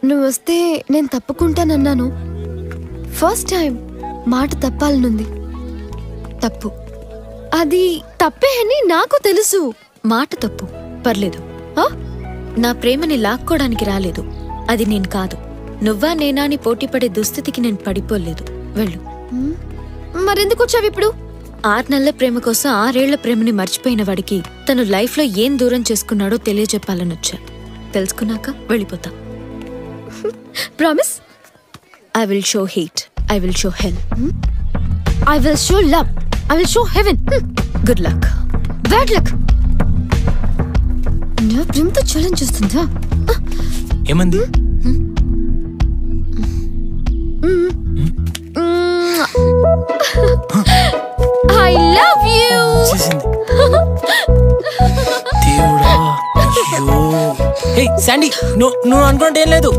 నువ్వు వస్తే నేను తప్పుకుంటానన్నాను. ఫస్ట్ టైం మాట తప్పాలనుంది. తప్పు. అది తప్పే అని నాకు తెలుసు. మాట తప్పు, పర్లేదు. నా ప్రేమని లాక్కోడానికి రాలేదు. అది నేను కాదు. నువ్వా నేనా అని పోటీపడే దుస్థితికి నేను పడిపోలేదు. వెళ్ళు. మరెందుకు వచ్చావు ఇప్పుడు? 6 నెలల ప్రేమ కోసం 6 ఏళ్ల ప్రేమని మర్చిపోయిన వాడికి తను లైఫ్ లో ఏం దూరం చేసుకున్నాడో తెలియజెప్పాలని వచ్చా. తెలుసుకున్నాక వెళ్ళిపోతా. Promise? I will show hate. I will show hell. I will show love. I will show heaven. Good luck. Bad luck. నా ప్రేమతో ఛాలెంజ్ చేస్తుందా? ఏమంది? I love you. దేవుడా. అయ్యో. హే శాండీ, నువ్వు అనుకుంటే ఏం లేదు.